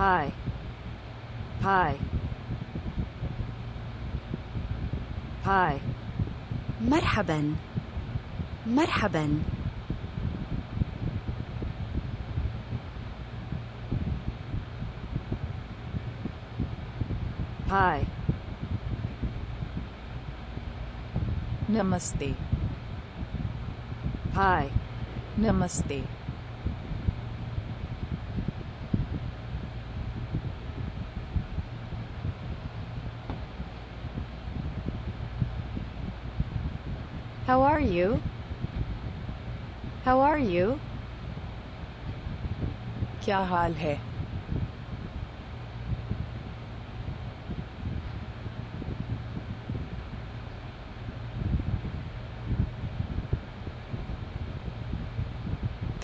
Hi. Hi. Hi. مرحبا. مرحبا. Hi. Namaste. Hi. Namaste. How are you? How are you? क्या हाल है?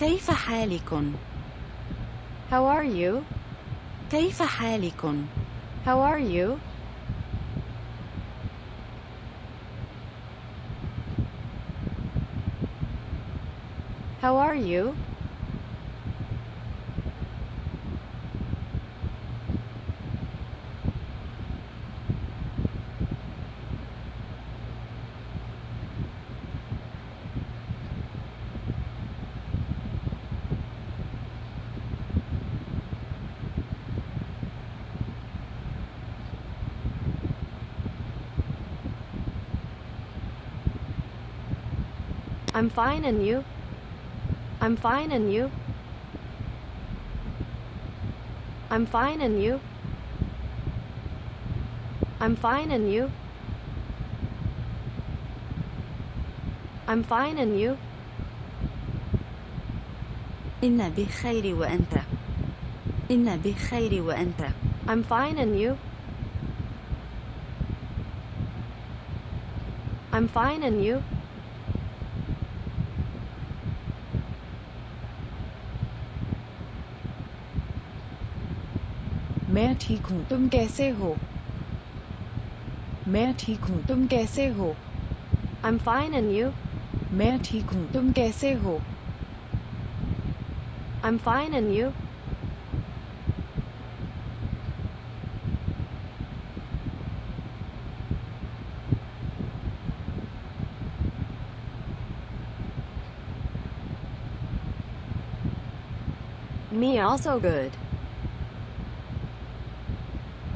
كيف حالكم؟ How are you? كيف حالكم؟ How are you? How are you? I'm fine, and you? I'm fine, and you? I'm fine, and you? I'm fine, and you? I'm fine, and you? إن بخير وأنت. إن بخير وأنت. I'm fine, and you? I'm fine, and you? मैं ठीक हूँ, तुम कैसे हो? मैं ठीक हूँ, तुम कैसे हो? I'm fine, and you? मैं ठीक हूँ, तुम कैसे हो? I'm fine, and you? Me also good.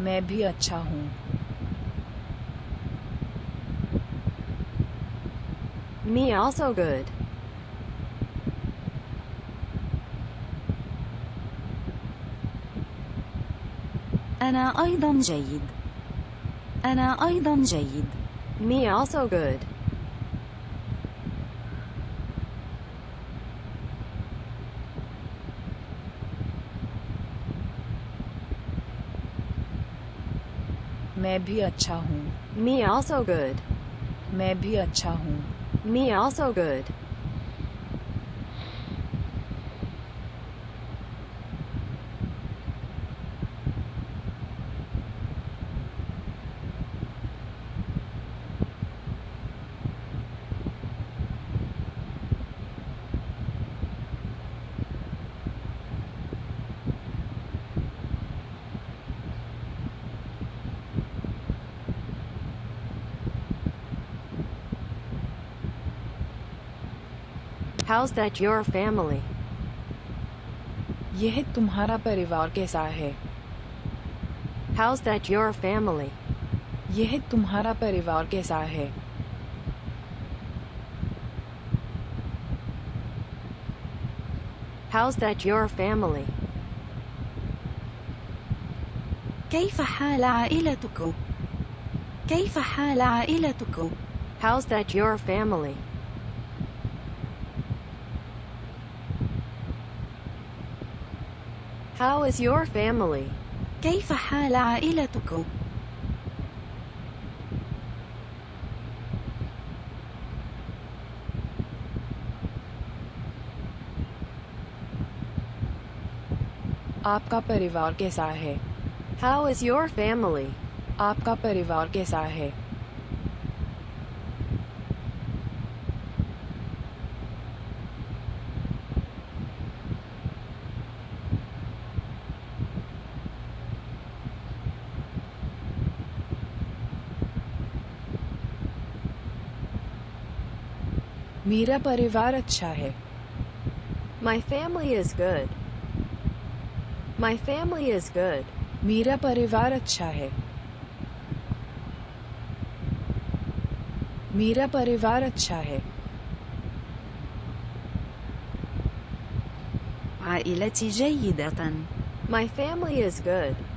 मैं भी अच्छा हूँ. Me also good. أنا أيضا جيد. أنا أيضا جيد. Me also good. मैं भी अच्छा हूँ. Me also good. मैं भी अच्छा हूँ. Me also good. How's that your family? यह तुम्हारा परिवार कैसा है? How's that your family? यह तुम्हारा परिवार कैसा है? How's that your family? كيف حال عائلتكم؟ كيف حال عائلتكم؟ How's that your family? How is your family? كيف حال عائلتكم؟ आपका परिवार कैसा है? How is your family? आपका परिवार कैसा है? मेरा परिवार अच्छा है. My family is good. My family is good. मेरा परिवार अच्छा है. मेरा परिवार अच्छा है. عائلتي جيدة. My family is good.